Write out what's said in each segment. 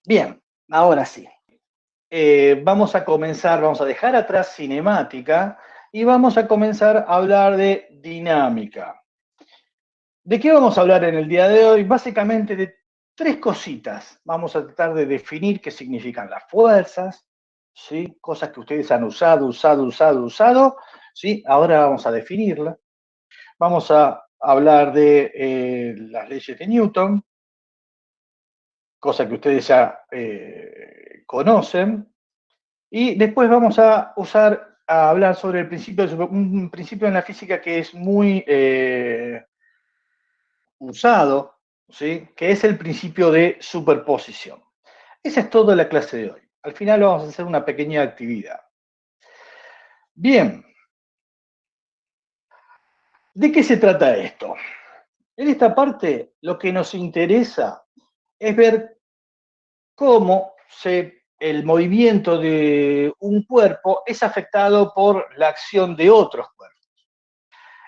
Bien, ahora sí. Vamos a comenzar, vamos a dejar atrás cinemática y vamos a comenzar a hablar de dinámica. ¿De qué vamos a hablar en el día de hoy? Básicamente de tres cositas. Vamos a tratar de definir qué significan las fuerzas, ¿sí? Cosas que ustedes han usado, ¿sí? Ahora vamos a definirlas. Vamos a hablar de las leyes de Newton, cosas que ustedes ya conocen. Y después vamos a hablar sobre el principio, un principio en la física que es muy usado, ¿sí? Que es el principio de superposición. Esa es toda la clase de hoy. Al final vamos a hacer una pequeña actividad. Bien, ¿de qué se trata esto? En esta parte lo que nos interesa es ver cómo el movimiento de un cuerpo es afectado por la acción de otros cuerpos.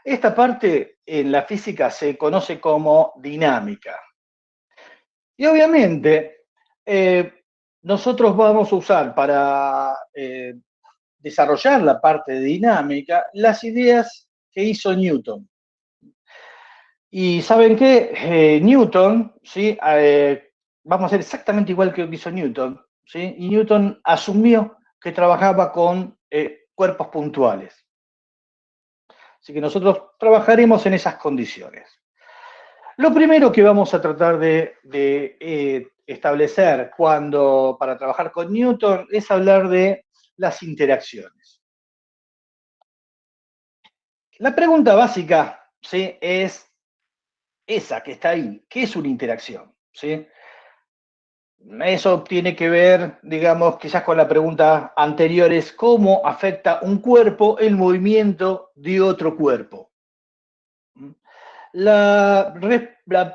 Esta parte en la física se conoce como dinámica. Y obviamente nosotros vamos a usar para desarrollar la parte de dinámica las ideas que hizo Newton. Y ¿saben qué? Newton, ¿sí? Vamos a hacer exactamente igual que lo que hizo Newton, ¿sí? Y Newton asumió que trabajaba con cuerpos puntuales. Así que nosotros trabajaremos en esas condiciones. Lo primero que vamos a tratar de establecer para trabajar con Newton es hablar de las interacciones. La pregunta básica, ¿sí? Es esa que está ahí. ¿Qué es una interacción? ¿Sí? Eso tiene que ver, digamos, quizás con la pregunta anterior, es cómo afecta un cuerpo el movimiento de otro cuerpo. La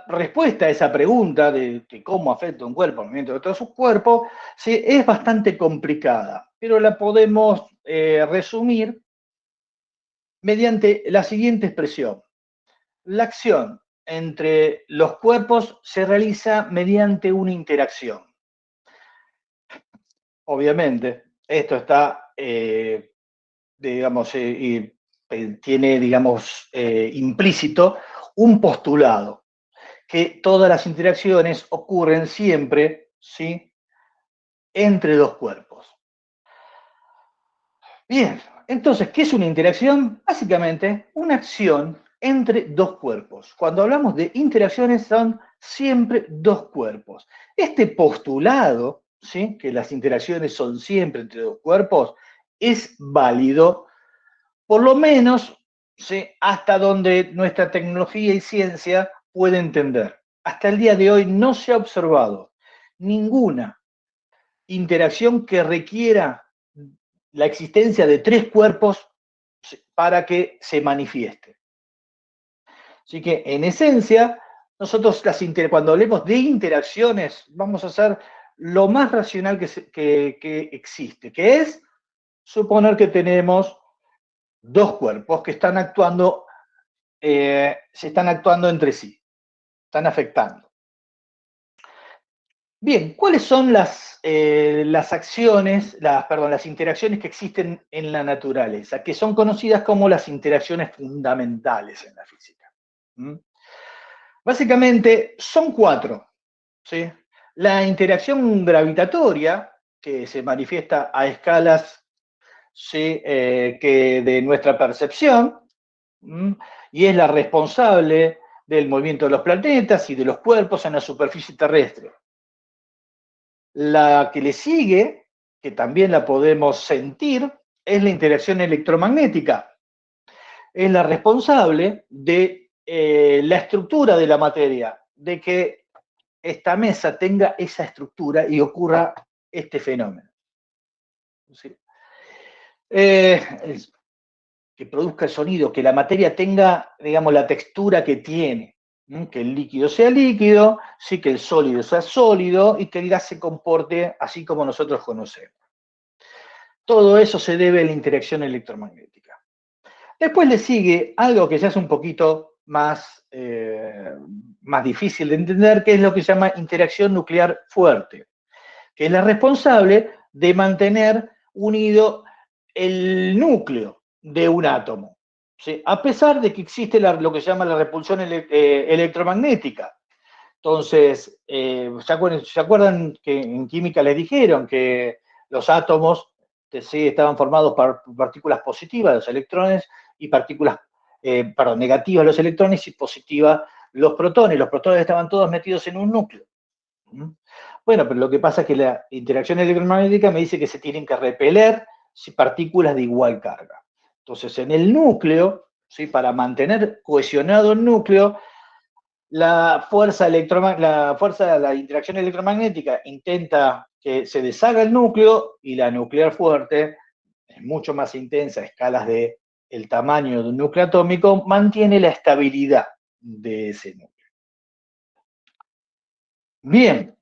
respuesta a esa pregunta de cómo afecta un cuerpo al movimiento de otro cuerpo, sí, es bastante complicada, pero la podemos resumir mediante la siguiente expresión. La acción entre los cuerpos se realiza mediante una interacción. Obviamente, esto está, digamos, tiene, digamos, implícito un postulado, que todas las interacciones ocurren siempre, ¿sí? Entre dos cuerpos. Bien, entonces, ¿qué es una interacción? Básicamente, una acción entre dos cuerpos. Cuando hablamos de interacciones, son siempre dos cuerpos. Este postulado, ¿sí? Que las interacciones son siempre entre dos cuerpos, es válido, por lo menos, ¿sí? Hasta donde nuestra tecnología y ciencia puede entender. Hasta el día de hoy no se ha observado ninguna interacción que requiera la existencia de tres cuerpos para que se manifieste. Así que, en esencia, nosotros cuando hablemos de interacciones, vamos a hacer lo más racional que existe, que es suponer que tenemos dos cuerpos que están actuando, se están actuando entre sí, están afectando. Bien, ¿cuáles son las acciones, las interacciones que existen en la naturaleza, que son conocidas como las interacciones fundamentales en la física? Básicamente son cuatro, ¿sí? La interacción gravitatoria, que se manifiesta a escalas, ¿sí? Que de nuestra percepción, y es la responsable del movimiento de los planetas y de los cuerpos en la superficie terrestre. La que le sigue, que también la podemos sentir, es la interacción electromagnética. Es la responsable de la estructura de la materia, de que esta mesa tenga esa estructura y ocurra este fenómeno. ¿Sí? Que produzca el sonido, que la materia tenga, digamos, la textura que tiene, que el líquido sea líquido, sí, que el sólido sea sólido y que el gas se comporte así como nosotros conocemos. Todo eso se debe a la interacción electromagnética. Después le sigue algo que ya es un poquito más difícil de entender, que es lo que se llama interacción nuclear fuerte. que es la responsable de mantener unido el núcleo de un átomo, ¿sí? A pesar de que existe lo que se llama la repulsión electromagnética. Entonces, ¿se acuerdan que en química les dijeron que los átomos sí, estaban formados por partículas positivas, los electrones, y partículas, negativas, los electrones, y positivas, los protones? Los protones estaban todos metidos en un núcleo. Bueno, pero lo que pasa es que la interacción electromagnética me dice que se tienen que repeler partículas de igual carga. Entonces, en el núcleo, ¿sí? Para mantener cohesionado el núcleo, la interacción electromagnética intenta que se deshaga el núcleo, y la nuclear fuerte, es mucho más intensa a escalas de el tamaño de un núcleo atómico, mantiene la estabilidad de ese núcleo. Bien.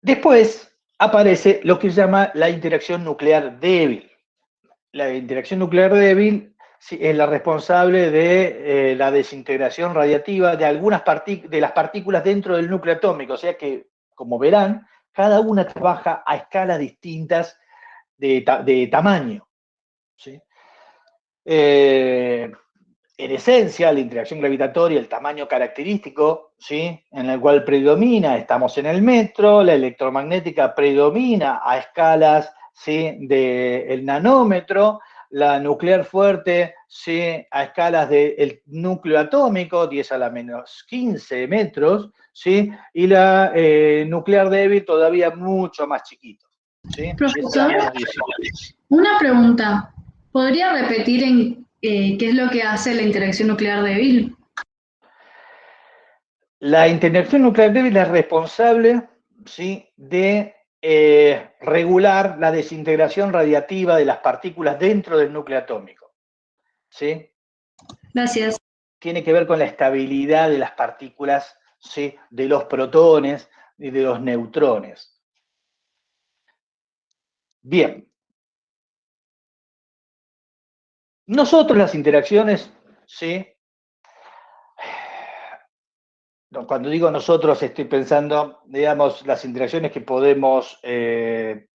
Después aparece lo que se llama la interacción nuclear débil. La interacción nuclear débil es la responsable de la desintegración radiativa de algunas de las partículas dentro del núcleo atómico. O sea que, como verán, cada una trabaja a escalas distintas de tamaño, ¿sí? En esencia, la interacción gravitatoria, el tamaño característico, ¿sí? En el cual predomina, estamos en el metro, la electromagnética predomina a escalas, ¿sí? Del nanómetro, la nuclear fuerte, ¿sí? A escalas del núcleo atómico, 10 a la menos 15 metros, ¿sí? Y la nuclear débil todavía mucho más chiquito, ¿sí? 10 a la Profesor, menos 18. una pregunta. ¿Podría repetir qué es lo que hace la interacción nuclear débil? La interacción nuclear débil es responsable, ¿sí? De regular la desintegración radiativa de las partículas dentro del núcleo atómico, ¿sí? Gracias. Tiene que ver con la estabilidad de las partículas, ¿sí? De los protones y de los neutrones. Bien. Nosotros las interacciones, ¿sí? Cuando digo nosotros, estoy pensando, digamos, las interacciones que podemos ver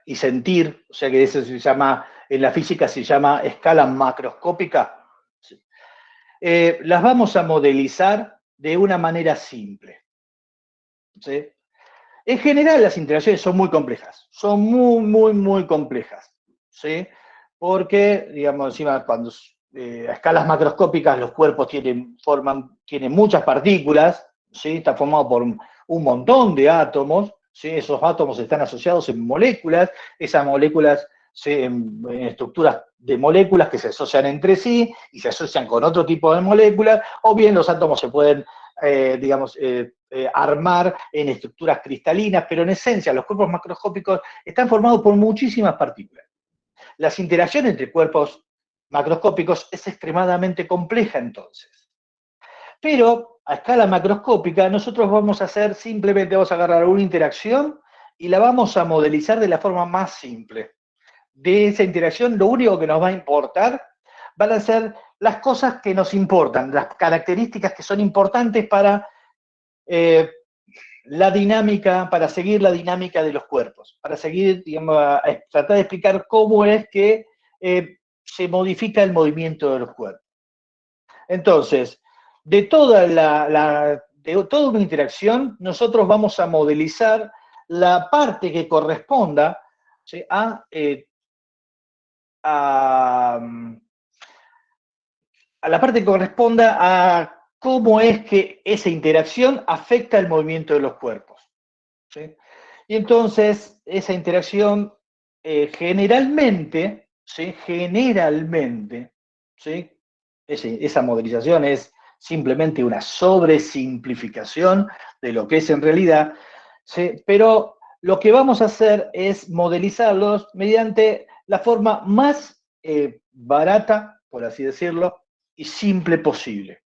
y sentir, o sea que eso se llama, en la física se llama escala macroscópica, ¿sí? Las vamos a modelizar de una manera simple, ¿sí? En general las interacciones son muy complejas, son muy complejas, ¿sí? Porque, digamos, encima cuando a escalas macroscópicas los cuerpos tienen muchas partículas, ¿sí? Está formado por un montón de átomos, ¿sí? Esos átomos están asociados en moléculas, esas moléculas en estructuras de moléculas que se asocian entre sí y se asocian con otro tipo de moléculas, o bien los átomos se pueden, armar en estructuras cristalinas, pero en esencia los cuerpos macroscópicos están formados por muchísimas partículas. Las interacciones entre cuerpos macroscópicos es extremadamente compleja entonces. Pero a escala macroscópica nosotros vamos a agarrar una interacción y la vamos a modelizar de la forma más simple. De esa interacción lo único que nos va a importar van a ser las cosas que nos importan, las características que son importantes para la dinámica, para seguir la dinámica de los cuerpos, para seguir, digamos, a tratar de explicar cómo es que se modifica el movimiento de los cuerpos. Entonces, de toda una interacción, nosotros vamos a modelizar la parte que corresponda, ¿sí? a la parte que corresponda a cómo es que esa interacción afecta el movimiento de los cuerpos, ¿sí? Y entonces, esa interacción generalmente, ¿sí? ¿Sí? Esa modelización es simplemente una sobresimplificación de lo que es en realidad, ¿sí? Pero lo que vamos a hacer es modelizarlos mediante la forma más barata, por así decirlo, y simple posible.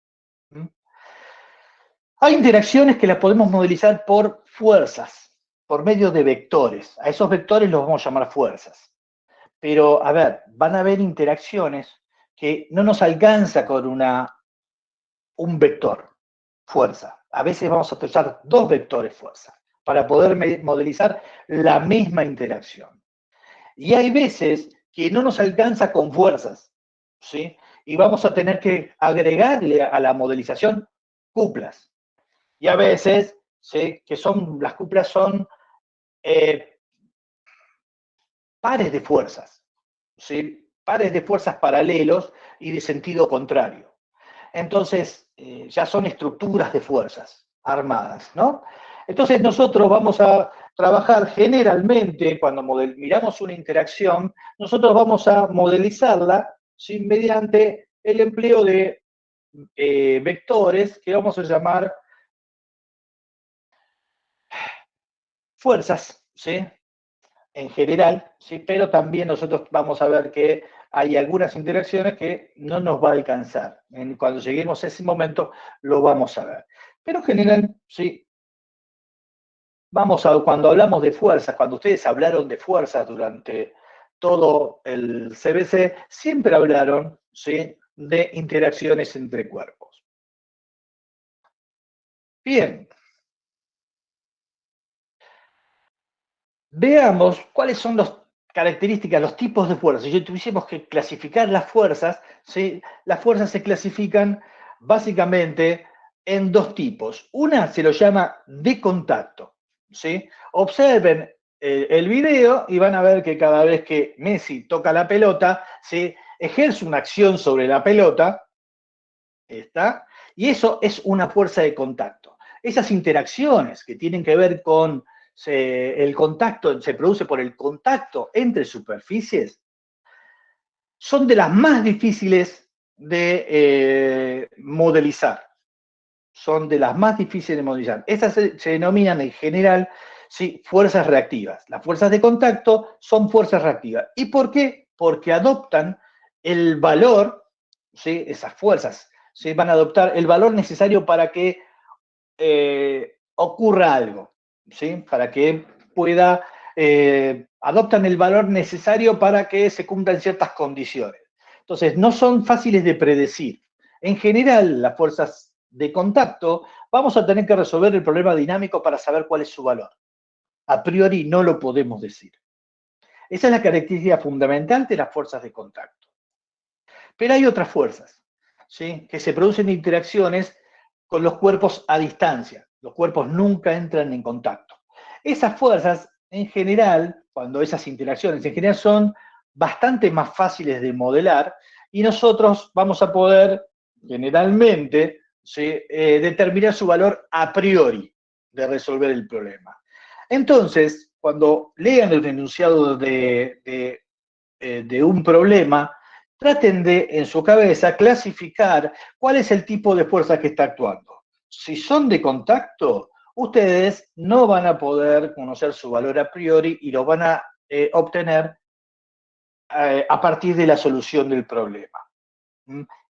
Hay interacciones que las podemos modelizar por fuerzas, por medio de vectores. A esos vectores los vamos a llamar fuerzas. Pero, a ver, van a haber interacciones que no nos alcanza con un vector, fuerza. a veces vamos a usar dos vectores fuerza para poder modelizar la misma interacción. Y hay veces que no nos alcanza con fuerzas, ¿sí? Y vamos a tener que agregarle a la modelización cuplas. Y a veces, ¿sí? Que las cuplas son pares de fuerzas, ¿sí? Pares de fuerzas paralelos y de sentido contrario. Entonces, ya son estructuras de fuerzas armadas, ¿no? Entonces, nosotros vamos a trabajar generalmente, cuando miramos una interacción, nosotros vamos a modelizarla, ¿sí? Mediante el empleo de vectores que vamos a llamar fuerzas, ¿sí? En general, ¿sí? Pero también nosotros vamos a ver que hay algunas interacciones que no nos va a alcanzar. Cuando lleguemos a ese momento, lo vamos a ver. Pero en general, sí, cuando hablamos de fuerzas, cuando ustedes hablaron de fuerzas durante todo el CBC, siempre hablaron, ¿sí? De interacciones entre cuerpos. Bien. Veamos cuáles son las características, los tipos de fuerzas. Si tuviésemos que clasificar las fuerzas, ¿sí? Las fuerzas se clasifican básicamente en dos tipos. Una se lo llama de contacto, ¿sí? Observen el video y van a ver que cada vez que Messi toca la pelota, ¿sí? Ejerce una acción sobre la pelota, ¿está? Y eso es una fuerza de contacto. Esas interacciones que tienen que ver con el contacto, se produce por el contacto entre superficies, son de las más difíciles de modelizar. Son de las más difíciles de modelizar. Estas se denominan en general, ¿sí? Fuerzas reactivas. Las fuerzas de contacto son fuerzas reactivas. ¿Y por qué? Porque adoptan el valor, ¿sí? Esas fuerzas, ¿sí? Van a adoptar el valor necesario para que ocurra algo, ¿sí? Para que pueda, adoptan el valor necesario para que se cumplan ciertas condiciones. Entonces, no son fáciles de predecir. En general, las fuerzas de contacto, vamos a tener que resolver el problema dinámico para saber cuál es su valor. A priori no lo podemos decir. Esa es la característica fundamental de las fuerzas de contacto. Pero hay otras fuerzas, ¿sí? Que se producen interacciones con los cuerpos a distancia. Los cuerpos nunca entran en contacto. Esas fuerzas, en general, cuando esas interacciones, en general son bastante más fáciles de modelar y nosotros vamos a poder, generalmente, ¿sí? Determinar su valor a priori de resolver el problema. Entonces, cuando lean el enunciado de un problema, traten de, en su cabeza, clasificar cuál es el tipo de fuerza que está actuando. Si son de contacto, ustedes no van a poder conocer su valor a priori y lo van a obtener a partir de la solución del problema.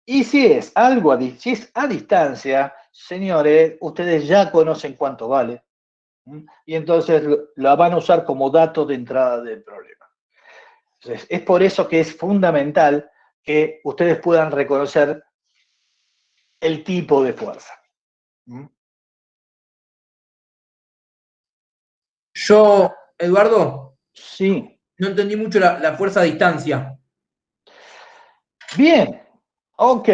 Y si es a distancia, señores, ustedes ya conocen cuánto vale. Y entonces la van a usar como dato de entrada del problema. Entonces, es por eso que es fundamental que ustedes puedan reconocer el tipo de fuerza. Yo, Eduardo, Sí. no entendí mucho la fuerza a distancia. Bien, ok.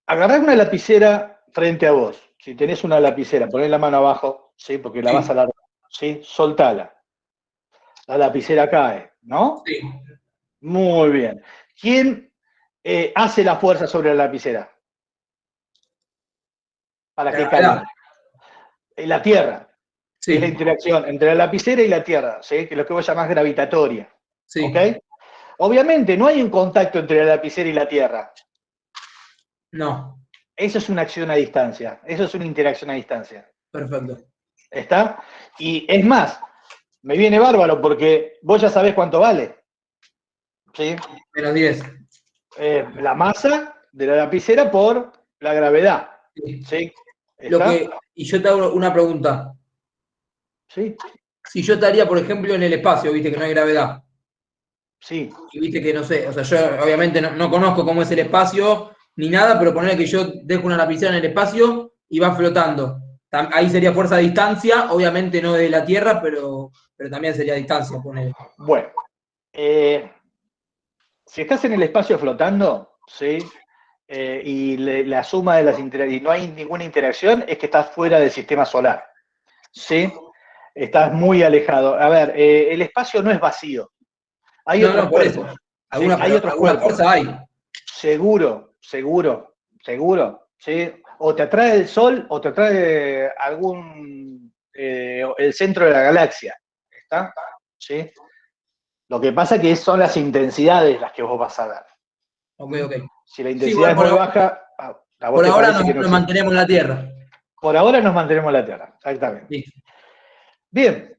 Agarrá una lapicera frente a vos. Si tenés una lapicera, poné la mano abajo, ¿sí? Porque la vas a alargar, ¿sí? Soltala. La lapicera cae, ¿no? Sí. Muy bien. ¿Quién hace la fuerza sobre la lapicera? Para que caiga. La Tierra. Sí. Es la interacción entre la lapicera y la Tierra, ¿sí? Que es lo que vos llamás gravitatoria. Sí. ¿Ok? Obviamente no hay un contacto entre la lapicera y la Tierra. No. Eso es una acción a distancia. Eso es una interacción a distancia. Perfecto. ¿Está? Y es más, me viene bárbaro porque vos ya sabés cuánto vale. ¿Sí? Menos 10. La masa de la lapicera por la gravedad. Sí. ¿Sí? ¿Está? Y yo te hago una pregunta. Sí. Si yo estaría, por ejemplo, en el espacio, viste que no hay gravedad. Sí. Y viste que no sé, o sea, yo obviamente no conozco cómo es el espacio ni nada, pero ponerle que yo dejo una lapicera en el espacio y va flotando. Ahí sería fuerza a distancia, obviamente no de la Tierra, pero también sería a distancia, ponele. Bueno, si estás en el espacio flotando, ¿sí? Y la suma de las interacciones, y no hay ninguna interacción, es que estás fuera del sistema solar, ¿sí? Estás muy alejado. A ver, el espacio no es vacío. Hay No, otros no, por eso. cuerpos, ¿sí? Hay Pero otros alguna cuerpos. fuerza hay. Seguro, seguro, seguro, ¿sí? O te atrae el Sol o te atrae el centro de la galaxia, ¿está? ¿Sí? Lo que pasa que son las intensidades las que vos vas a ver. Ok, ok. Si la Sí, intensidad bueno, es muy baja, a vos por te ahora parece que no nos existe. mantenemos en la Tierra. Por ahora nos mantenemos en la Tierra, exactamente. Listo. Bien,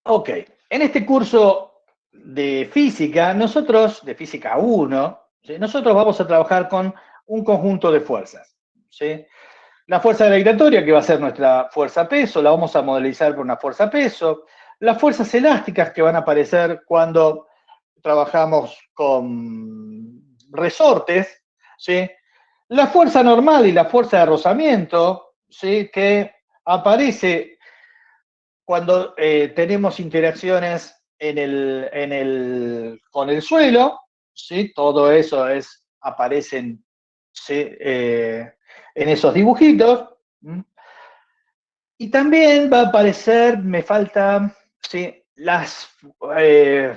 ok. En este curso de física, de física 1, ¿sí? Nosotros vamos a trabajar con un conjunto de fuerzas, ¿sí? La fuerza gravitatoria, que va a ser nuestra fuerza peso, la vamos a modelizar por una fuerza peso. Las fuerzas elásticas que van a aparecer cuando trabajamos con resortes, ¿sí? La fuerza normal y la fuerza de rozamiento, ¿sí? Que aparece cuando tenemos interacciones con el suelo, ¿sí? Todo eso aparecen, ¿sí? En esos dibujitos. Y también va a aparecer, me falta, ¿sí? Las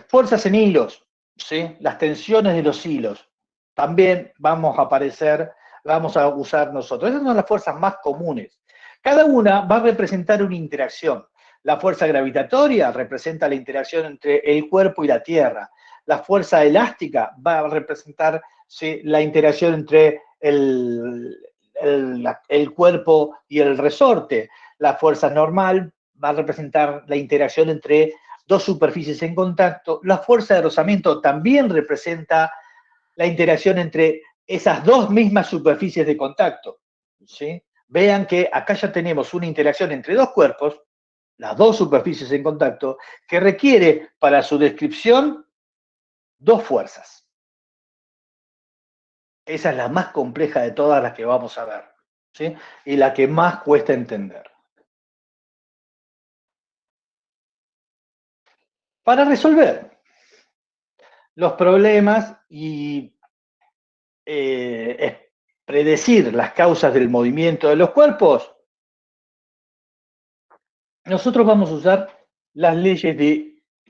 fuerzas en hilos, ¿sí? Las tensiones de los hilos. También vamos a usar nosotros. Esas son las fuerzas más comunes. Cada una va a representar una interacción. La fuerza gravitatoria representa la interacción entre el cuerpo y la Tierra. La fuerza elástica va a representar, ¿sí? La interacción entre el cuerpo y el resorte. La fuerza normal va a representar la interacción entre dos superficies en contacto. La fuerza de rozamiento también representa la interacción entre esas dos mismas superficies de contacto, ¿sí? Vean que acá ya tenemos una interacción entre dos cuerpos, las dos superficies en contacto, que requiere para su descripción dos fuerzas. Esa es la más compleja de todas las que vamos a ver, ¿sí? Y la que más cuesta entender. Para resolver los problemas y predecir las causas del movimiento de los cuerpos, nosotros vamos a usar las leyes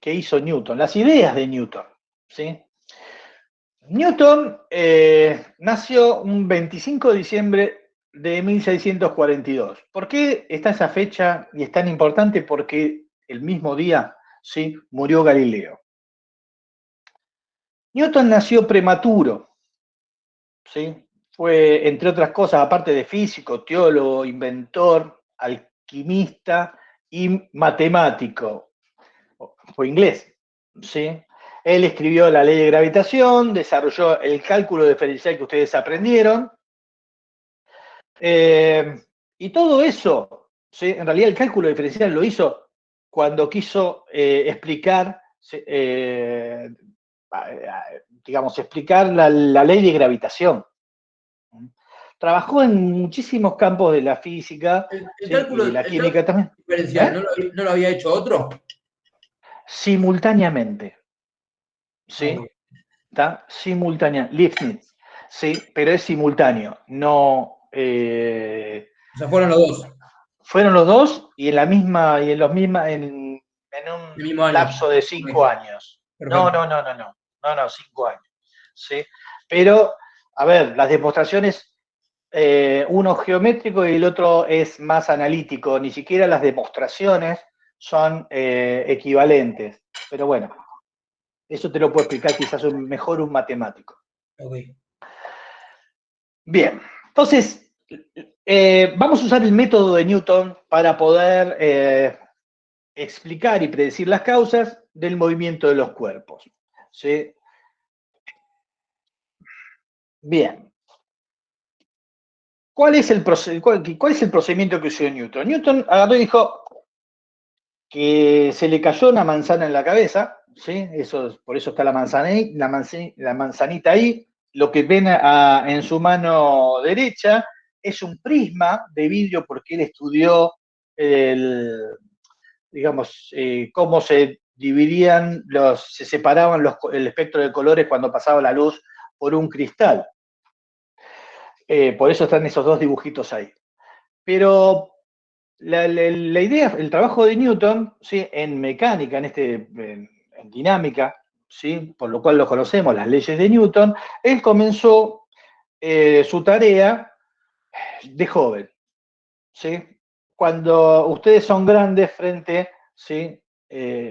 que hizo Newton, las ideas de Newton, ¿sí? Newton nació un 25 de diciembre de 1642. ¿Por qué está esa fecha y es tan importante? Porque el mismo día, ¿sí? Murió Galileo. Newton nació prematuro, ¿sí? Fue, entre otras cosas, aparte de físico, teólogo, inventor, alquimista y matemático. Fue inglés, ¿sí? Él escribió la ley de gravitación, desarrolló el cálculo diferencial que ustedes aprendieron. Y todo eso, ¿sí? En realidad el cálculo diferencial lo hizo cuando quiso explicar, digamos, explicar la ley de gravitación. Trabajó en muchísimos campos de la física, El ¿sí? Y cálculo de la química también. diferencial, ¿Eh? ¿no lo había hecho otro? Simultáneamente, ¿sí? Okay. ¿Está? Simultánea, Leibniz, ¿sí? Pero es simultáneo, no... O sea, fueron los dos. fueron los dos y en la misma, y en los misma, en El un mismo año. lapso de 5 años. No, Perfecto. no, no, no, no, no, no, 5 años, ¿sí? Pero, a ver, las demostraciones, uno geométrico y el otro es más analítico, ni siquiera las demostraciones son equivalentes. Pero bueno, eso te lo puedo explicar quizás mejor un matemático. Okay. Bien, entonces, vamos a usar el método de Newton para poder explicar y predecir las causas del movimiento de los cuerpos, ¿sí? Bien. ¿Cuál es el procedimiento que usó Newton? Newton agarró y dijo que se le cayó una manzana en la cabeza, ¿sí? Por eso está la manzanita ahí. Lo que ven en su mano derecha es un prisma de vidrio porque él estudió digamos, cómo se dividían, se separaban el espectro de colores cuando pasaba la luz por un cristal. Por eso están esos dos dibujitos ahí. Pero la idea, el trabajo de Newton, ¿sí? En mecánica, en dinámica, ¿sí? Por lo cual lo conocemos, las leyes de Newton, él comenzó su tarea de joven, ¿sí? Cuando ustedes son grandes frente, ¿sí?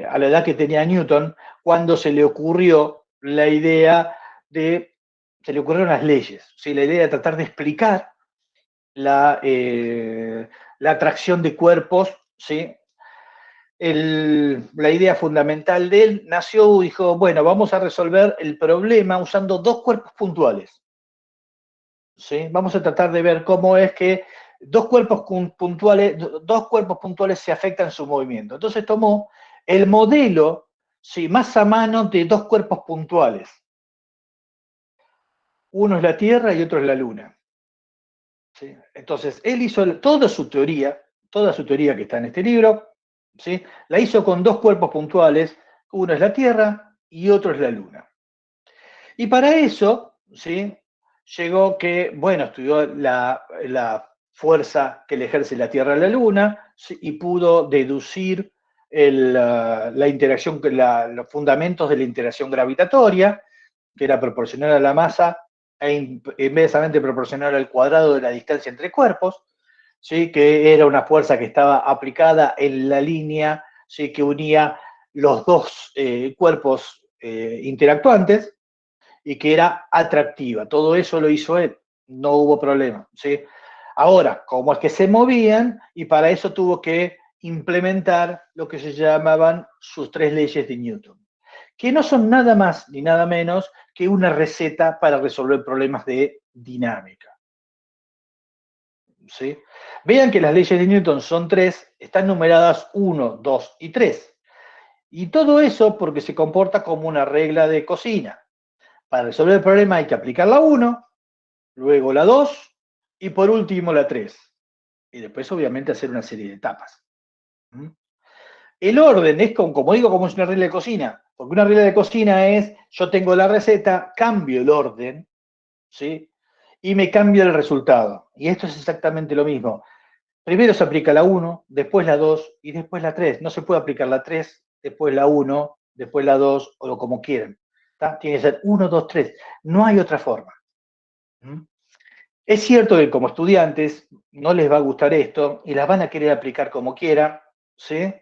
A la edad que tenía Newton, cuando se le ocurrió la idea se le ocurrieron las leyes, ¿sí? La idea de tratar de explicar la atracción de cuerpos, ¿sí? La idea fundamental de él nació, dijo, bueno, vamos a resolver el problema usando dos cuerpos puntuales, ¿sí? Vamos a tratar de ver cómo es que dos cuerpos puntuales se afectan su movimiento. Entonces tomó el modelo, ¿sí? Más a mano de dos cuerpos puntuales. Uno es la Tierra y otro es la Luna. ¿Sí? Entonces, él hizo toda su teoría que está en este libro, ¿sí? La hizo con dos cuerpos puntuales, uno es la Tierra y otro es la Luna. Y para eso, ¿sí? Llegó que, bueno, estudió la fuerza que le ejerce la Tierra a la Luna, ¿sí? Y pudo deducir la interacción, los fundamentos de la interacción gravitatoria, que era proporcional a la masa e inversamente proporcional al cuadrado de la distancia entre cuerpos, ¿sí? Que era una fuerza que estaba aplicada en la línea, ¿sí? Que unía los dos cuerpos interactuantes y que era atractiva. Todo eso lo hizo él, no hubo problema, ¿sí? Ahora, ¿cómo es que se movían? Y para eso tuvo que implementar lo que se llamaban sus tres leyes de Newton, que no son nada más ni nada menos que una receta para resolver problemas de dinámica, ¿sí? Vean que las leyes de Newton son tres, están numeradas 1, 2 y 3. Y todo eso porque se comporta como una regla de cocina. Para resolver el problema hay que aplicar la 1, luego la 2 y por último la 3. Y después obviamente hacer una serie de etapas. El orden es, como digo, como es una regla de cocina. Porque una regla de cocina es, yo tengo la receta, cambio el orden, ¿sí? Y me cambio el resultado. Y esto es exactamente lo mismo. Primero se aplica la 1, después la 2 y después la 3. No se puede aplicar la 3, después la 1, después la 2 o como quieran. ¿Tá? Tiene que ser 1, 2, 3. No hay otra forma. Es cierto que como estudiantes no les va a gustar esto y las van a querer aplicar como quieran, ¿sí?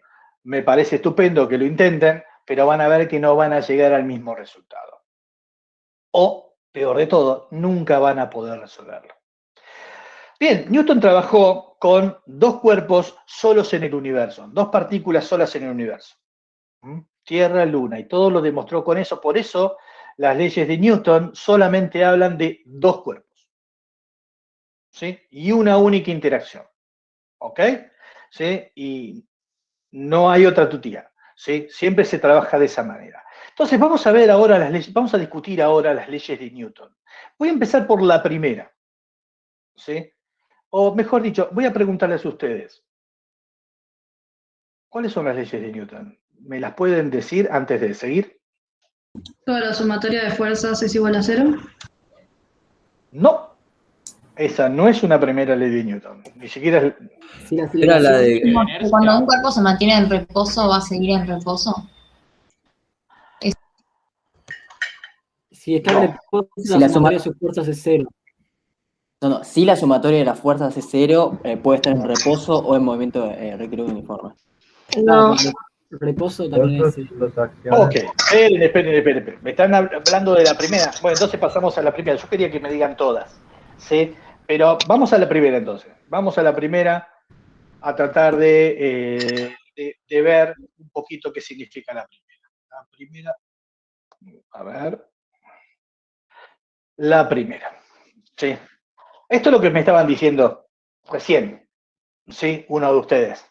Me parece estupendo que lo intenten, pero van a ver que no van a llegar al mismo resultado. O, peor de todo, nunca van a poder resolverlo. Bien, Newton trabajó con dos cuerpos solos en el universo, dos partículas solas en el universo. Tierra, Luna, y todo lo demostró con eso. Por eso las leyes de Newton solamente hablan de dos cuerpos, ¿sí? Y una única interacción, ¿ok? ¿Sí? Y no hay otra tutía, ¿sí? Siempre se trabaja de esa manera. Entonces vamos a ver ahora las leyes, vamos a discutir ahora las leyes de Newton. Voy a empezar por la primera, ¿sí? O mejor dicho, voy a preguntarles a ustedes, ¿cuáles son las leyes de Newton? ¿Me las pueden decir antes de seguir? ¿Toda la sumatoria de fuerzas es igual a 0? No, esa no es una primera ley de Newton, ni siquiera es... Sí, la Era la de... Cuando un cuerpo se mantiene en reposo, ¿va a seguir en reposo? Si está en reposo, Si la sumatoria de sus fuerzas es 0. No, si la sumatoria de las fuerzas es 0, puede estar en reposo o en movimiento recreo uniforme. No. Reposo también es 0. Ok, esperen. Me están hablando de la primera. Bueno, entonces pasamos a la primera. Yo quería que me digan todas, ¿sí? Pero vamos a la primera entonces. Vamos a la primera a tratar de ver un poquito qué significa la primera. La primera, a ver. La primera, ¿sí? Esto es lo que me estaban diciendo recién, ¿sí? Uno de ustedes,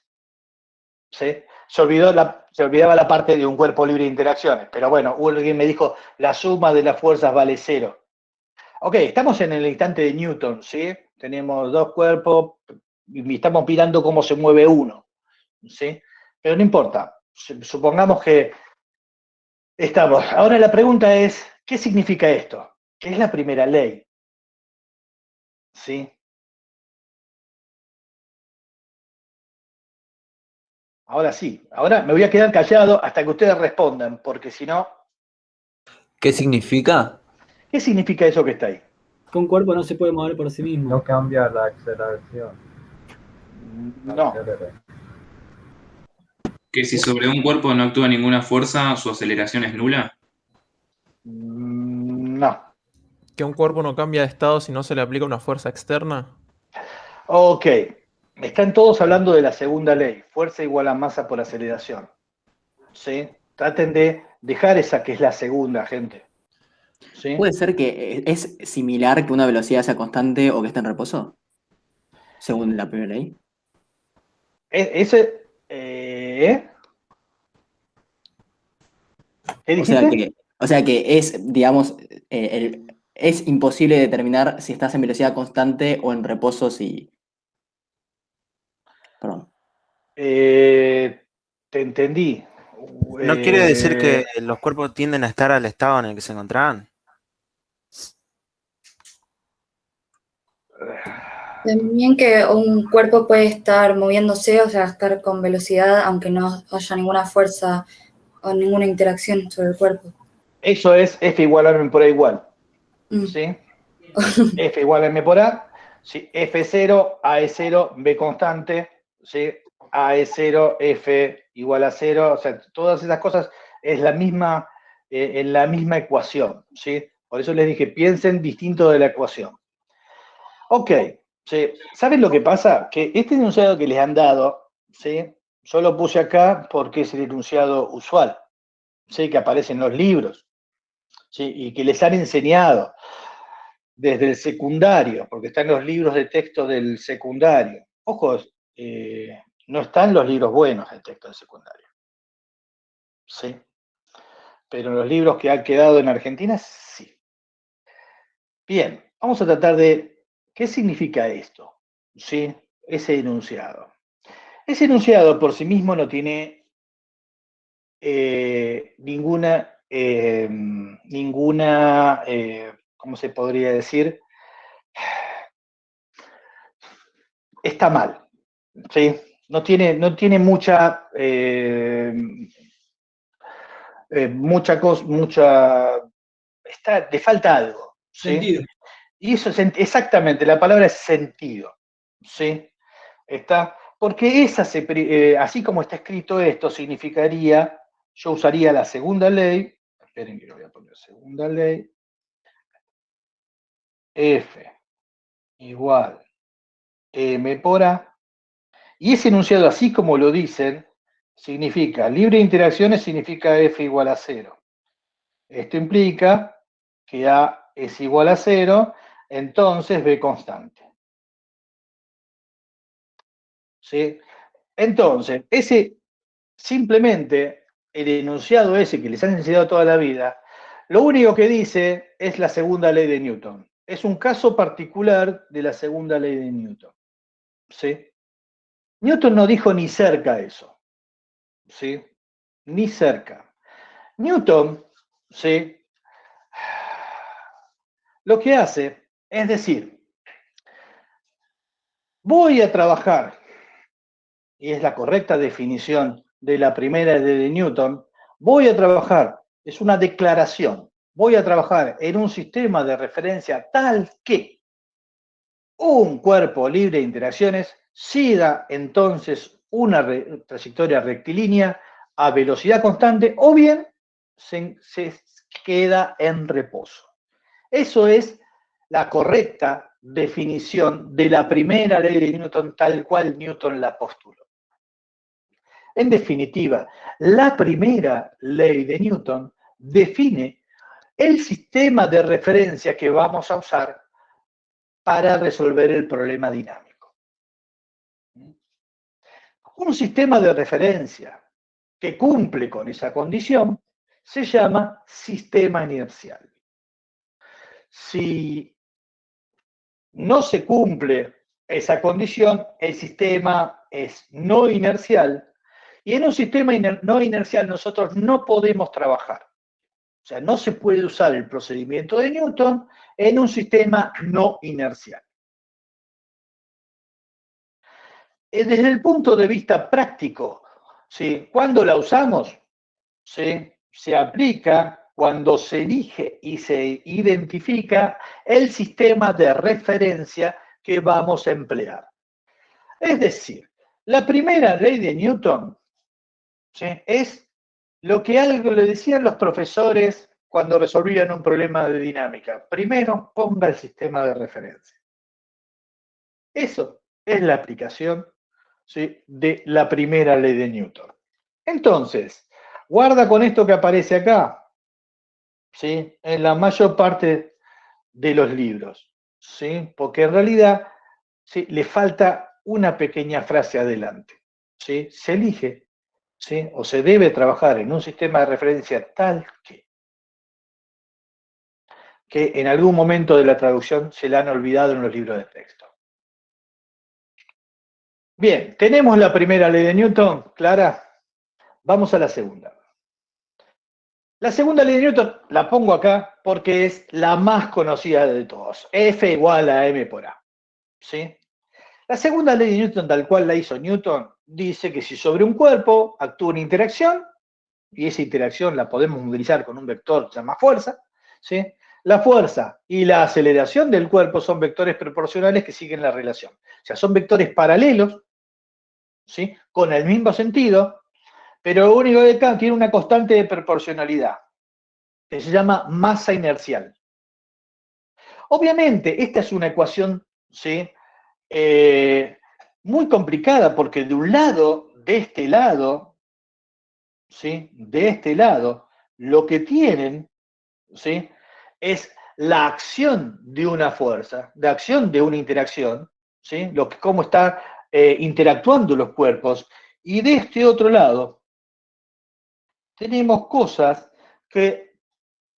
¿sí? Se olvidaba la parte de un cuerpo libre de interacciones, pero bueno, alguien me dijo, la suma de las fuerzas vale 0. Ok, estamos en el instante de Newton, ¿sí? tenemos dos cuerpos y estamos mirando cómo se mueve uno, ¿sí? Pero no importa, supongamos que estamos. Ahora la pregunta es, ¿qué significa esto? ¿Qué es la primera ley? ¿Sí? Ahora sí, ahora me voy a quedar callado hasta que ustedes respondan, porque si no, ¿Qué significa? ¿qué significa eso que está ahí? Que un cuerpo no se puede mover por sí mismo. No cambia la aceleración. No. Que si sobre un cuerpo no actúa ninguna fuerza, su aceleración es nula. No. Que un cuerpo no cambia de estado si no se le aplica una fuerza externa. Ok. Están todos hablando de la segunda ley, fuerza igual a masa por aceleración. ¿Sí? Traten de dejar esa que es la segunda, gente. ¿Sí? ¿Puede ser que es similar que una velocidad sea constante o que esté en reposo? Según la primera ley. Ese... ¿Qué dijiste? O sea que es, digamos, es imposible determinar si estás en velocidad constante o en reposo si... Perdón. Te entendí. ¿No quiere decir que los cuerpos tienden a estar al estado en el que se encontraban? También que un cuerpo puede estar moviéndose, o sea, estar con velocidad, aunque no haya ninguna fuerza o ninguna interacción sobre el cuerpo. Eso es F igual a M por A igual. ¿Sí? F igual a M por A. ¿Sí? F0, A es 0, B constante. ¿Sí? A es 0, F igual a 0. O sea, todas esas cosas es la misma, en la misma ecuación. ¿Sí? Por eso les dije, piensen distinto de la ecuación. Ok. ¿Sí? ¿Saben lo que pasa? Que este enunciado que les han dado, ¿sí? Yo lo puse acá porque es el enunciado usual, ¿sí? Que aparece en los libros, ¿sí? Y que les han enseñado desde el secundario, porque están los libros de texto del secundario. Ojo, no están los libros buenos de texto del secundario, ¿sí? Pero en los libros que han quedado en Argentina, sí. Bien, vamos a tratar de... ¿Qué significa esto? ¿Sí? Ese enunciado. Ese enunciado por sí mismo no tiene ninguna, ¿cómo se podría decir? Está mal, ¿sí? No tiene mucha, le falta algo, ¿sí? Sentido. Y eso es exactamente, la palabra es sentido, ¿sí? Porque así como está escrito esto, significaría, yo usaría la segunda ley, esperen que lo voy a poner, segunda ley, F igual M por A, y ese enunciado, así como lo dicen, significa, libre de interacciones significa F igual a 0. Esto implica que A es igual a 0, entonces B constante. ¿Sí? Entonces, simplemente el enunciado ese que les han enseñado toda la vida, lo único que dice es la segunda ley de Newton. Es un caso particular de la segunda ley de Newton. ¿Sí? Newton no dijo ni cerca eso. ¿Sí? Ni cerca. Newton, ¿sí? Lo que hace es decir, voy a trabajar, y es la correcta definición de la primera ley de Newton, voy a trabajar, es una declaración, voy a trabajar en un sistema de referencia tal que un cuerpo libre de interacciones siga entonces una trayectoria rectilínea a velocidad constante o bien se queda en reposo. Eso es la correcta definición de la primera ley de Newton tal cual Newton la postuló. En definitiva, la primera ley de Newton define el sistema de referencia que vamos a usar para resolver el problema dinámico. Un sistema de referencia que cumple con esa condición se llama sistema inercial. Si no se cumple esa condición, el sistema es no inercial, y en un sistema no inercial nosotros no podemos trabajar. O sea, no se puede usar el procedimiento de Newton en un sistema no inercial. Desde el punto de vista práctico, ¿sí? ¿Cuándo la usamos? ¿Sí? Se aplica cuando se elige y se identifica el sistema de referencia que vamos a emplear. Es decir, la primera ley de Newton, ¿sí?, es lo que algo le decían los profesores cuando resolvían un problema de dinámica. Primero, ponga el sistema de referencia. Eso es la aplicación, ¿sí?, de la primera ley de Newton. Entonces, guarda con esto que aparece acá, ¿sí?, en la mayor parte de los libros, ¿sí?, porque en realidad, ¿sí?, le falta una pequeña frase adelante, ¿sí? Se elige, ¿sí?, o se debe trabajar en un sistema de referencia tal que en algún momento de la traducción se la han olvidado en los libros de texto. Bien, tenemos la primera ley de Newton, clara. Vamos a la segunda. La segunda ley de Newton la pongo acá porque es la más conocida de todos. F igual a m por a. ¿Sí? La segunda ley de Newton, tal cual la hizo Newton, dice que si sobre un cuerpo actúa una interacción, y esa interacción la podemos utilizar con un vector que se llama fuerza, ¿sí?, la fuerza y la aceleración del cuerpo son vectores proporcionales que siguen la relación. O sea, son vectores paralelos, ¿sí?, con el mismo sentido, pero lo único que tiene una constante de proporcionalidad, que se llama masa inercial. Obviamente, esta es una ecuación, ¿sí?, muy complicada, porque de un lado, de este lado, ¿sí?, de este lado, lo que tienen, ¿sí?, es la acción de una fuerza, la acción de una interacción, ¿sí?, cómo están interactuando los cuerpos, y de este otro lado tenemos cosas que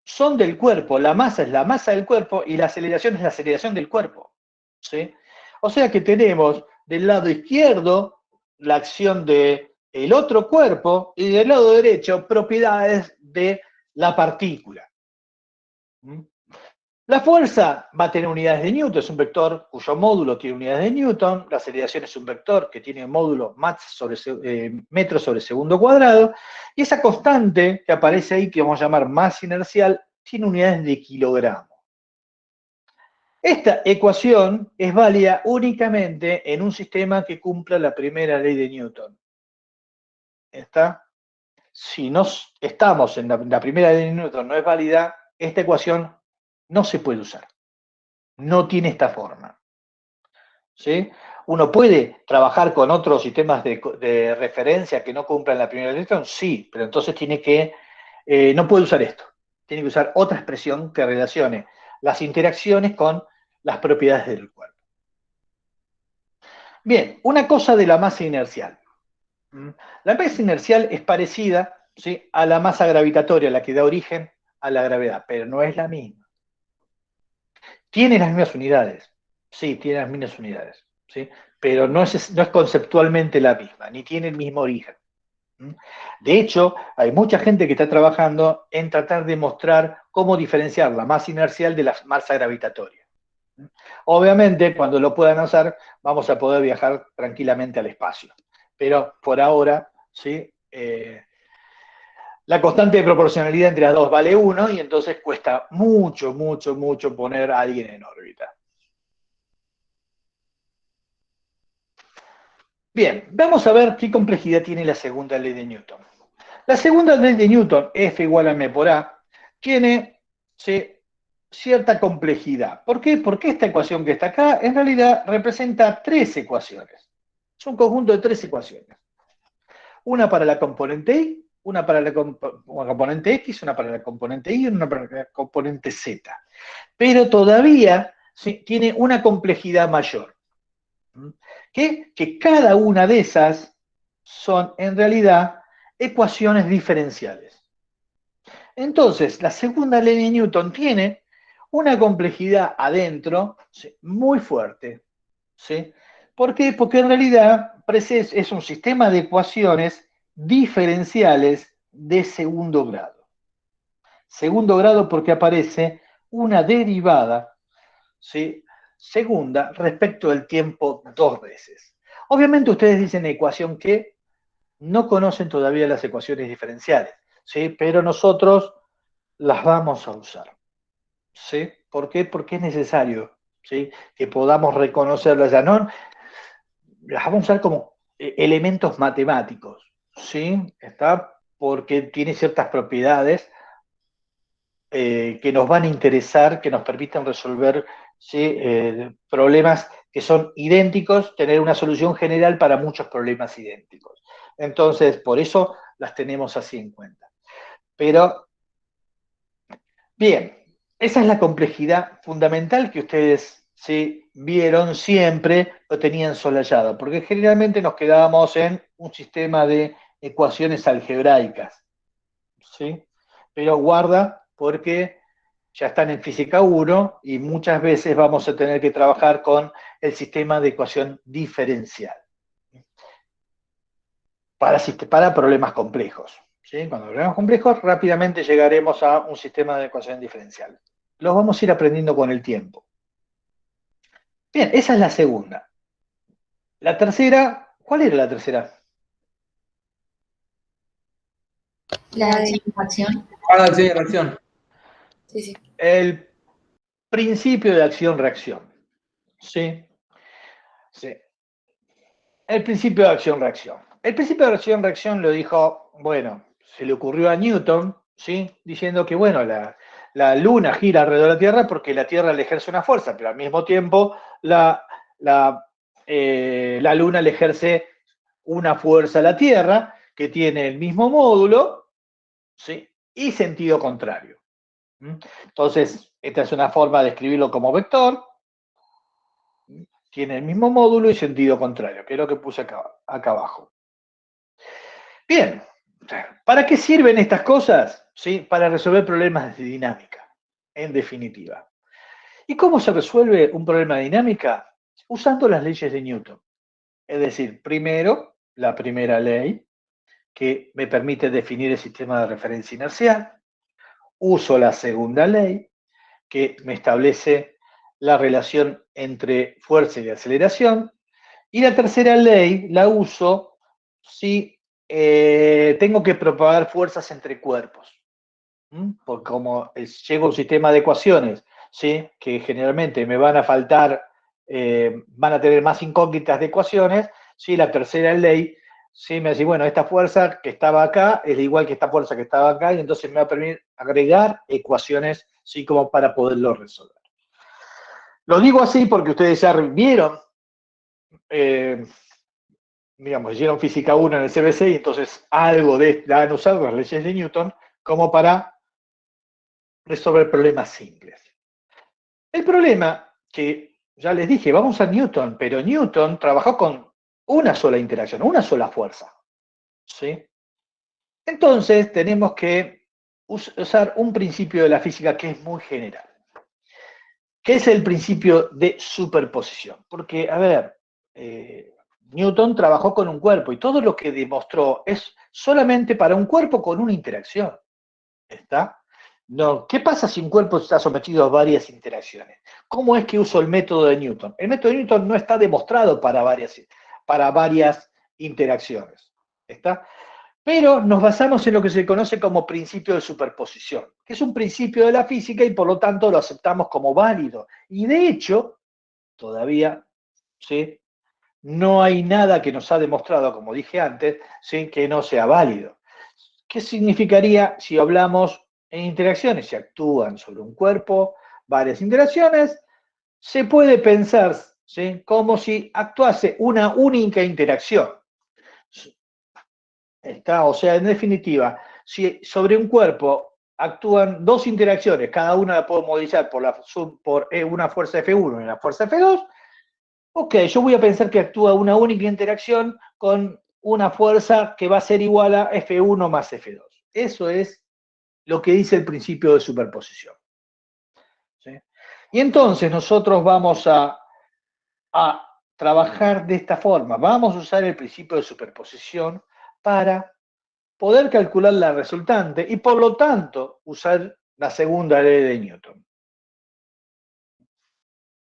son del cuerpo. La masa es la masa del cuerpo y la aceleración es la aceleración del cuerpo, ¿sí? O sea que tenemos del lado izquierdo la acción del otro cuerpo y del lado derecho propiedades de la partícula. La fuerza va a tener unidades de Newton, es un vector cuyo módulo tiene unidades de Newton. La aceleración es un vector que tiene módulo metros sobre segundo cuadrado. Y esa constante que aparece ahí, que vamos a llamar masa inercial, tiene unidades de kilogramo. Esta ecuación es válida únicamente en un sistema que cumpla la primera ley de Newton. ¿Está? Si no estamos en la primera ley de Newton, no es válida, esta ecuación no se puede usar. No tiene esta forma. ¿Sí? ¿Uno puede trabajar con otros sistemas de referencia que no cumplan la primera ley de Newton? Sí, pero entonces no puede usar esto. Tiene que usar otra expresión que relacione las interacciones con las propiedades del cuerpo. Bien, una cosa de la masa inercial. La masa inercial es parecida, ¿sí?, a la masa gravitatoria, la que da origen a la gravedad, pero no es la misma. Tiene las mismas unidades, sí, tiene las mismas unidades, ¿sí?, pero no es conceptualmente la misma, ni tiene el mismo origen. De hecho, hay mucha gente que está trabajando en tratar de mostrar cómo diferenciar la masa inercial de la masa gravitatoria. Obviamente, cuando lo puedan hacer, vamos a poder viajar tranquilamente al espacio. Pero por ahora, ¿sí?, la constante de proporcionalidad entre las dos vale 1 y entonces cuesta mucho, mucho, mucho poner a alguien en órbita. Bien, vamos a ver qué complejidad tiene la segunda ley de Newton. La segunda ley de Newton, F igual a m por a, tiene, ¿sí?, cierta complejidad. ¿Por qué? Porque esta ecuación que está acá en realidad representa 3 ecuaciones. Es un conjunto de 3 ecuaciones. Una para la componente Y, una para la componente X, una para la componente Y y una para la componente Z. Pero todavía, ¿sí?, tiene una complejidad mayor. Que cada una de esas son en realidad ecuaciones diferenciales. Entonces, la segunda ley de Newton tiene una complejidad adentro, ¿sí?, muy fuerte. ¿Sí? ¿Por qué? Porque en realidad es un sistema de ecuaciones diferenciales de segundo grado. Segundo grado porque aparece una derivada, ¿sí?, segunda respecto del tiempo 2 veces. Obviamente ustedes dicen ecuación que no conocen todavía las ecuaciones diferenciales, ¿sí?, pero nosotros las vamos a usar. ¿Sí? ¿Por qué? Porque es necesario, ¿sí?, que podamos reconocerlas. Ya no las vamos a usar como elementos matemáticos, ¿sí? ¿Está? Porque tiene ciertas propiedades que nos van a interesar, que nos permiten resolver, ¿sí?, problemas que son idénticos, tener una solución general para muchos problemas idénticos. Entonces, por eso las tenemos así en cuenta. Pero, bien, esa es la complejidad fundamental que ustedes, ¿sí?, vieron siempre, lo tenían solayado, porque generalmente nos quedábamos en un sistema de ecuaciones algebraicas, ¿sí? Pero guarda, porque ya están en física 1 y muchas veces vamos a tener que trabajar con el sistema de ecuación diferencial para problemas complejos, ¿sí? Cuando problemas complejos, rápidamente llegaremos a un sistema de ecuación diferencial. Los vamos a ir aprendiendo con el tiempo. Bien, esa es la segunda. La tercera, ¿cuál era la tercera? La de acción. Para acción y reacción. Sí, sí. El principio de acción-reacción. ¿Sí? Sí. El principio de acción-reacción. El principio de acción-reacción lo dijo, bueno, se le ocurrió a Newton, ¿sí?, diciendo que, bueno, la Luna gira alrededor de la Tierra porque la Tierra le ejerce una fuerza, pero al mismo tiempo la Luna le ejerce una fuerza a la Tierra que tiene el mismo módulo, ¿sí?, y sentido contrario. Entonces, esta es una forma de escribirlo como vector. Tiene el mismo módulo y sentido contrario, que es lo que puse acá abajo. Bien, ¿para qué sirven estas cosas? ¿Sí? Para resolver problemas de dinámica, en definitiva. ¿Y cómo se resuelve un problema de dinámica? Usando las leyes de Newton. Es decir, primero, la primera ley, que me permite definir el sistema de referencia inercial. Uso la segunda ley, que me establece la relación entre fuerza y aceleración. Y la tercera ley la uso si tengo que propagar fuerzas entre cuerpos. Porque como llego a un sistema de ecuaciones, ¿sí?, que generalmente me van a faltar, van a tener más incógnitas de ecuaciones, ¿sí?, la tercera ley, ¿sí?, me dice, bueno, esta fuerza que estaba acá es igual que esta fuerza que estaba acá, y entonces me va a permitir agregar ecuaciones, ¿sí?, como para poderlo resolver. Lo digo así porque ustedes ya vieron, digamos, hicieron física 1 en el CBC y entonces algo la han usado las leyes de Newton como para resolver problemas simples. El problema que ya les dije, vamos a Newton, pero Newton trabajó con una sola interacción, una sola fuerza, ¿sí? Entonces tenemos que usar un principio de la física que es muy general, que es el principio de superposición. Porque, a ver, Newton trabajó con un cuerpo y todo lo que demostró es solamente para un cuerpo con una interacción. ¿Está? No, ¿qué pasa si un cuerpo está sometido a varias interacciones? ¿Cómo es que uso el método de Newton? El método de Newton no está demostrado para varias interacciones. ¿Está? Pero nos basamos en lo que se conoce como principio de superposición, que es un principio de la física y por lo tanto lo aceptamos como válido. Y de hecho, todavía, ¿sí?, no hay nada que nos ha demostrado, como dije antes, ¿sí?, que no sea válido. ¿Qué significaría si hablamos en interacciones? Si actúan sobre un cuerpo varias interacciones, se puede pensar, ¿sí?, como si actuase una única interacción. ¿Está? O sea, en definitiva, si sobre un cuerpo actúan dos interacciones, cada una la puedo movilizar por una fuerza F1 y una fuerza F2, ok, yo voy a pensar que actúa una única interacción con una fuerza que va a ser igual a F1 más F2. Eso es lo que dice el principio de superposición. ¿Sí? Y entonces nosotros vamos a trabajar de esta forma. Vamos a usar el principio de superposición para poder calcular la resultante y por lo tanto usar la segunda ley de Newton.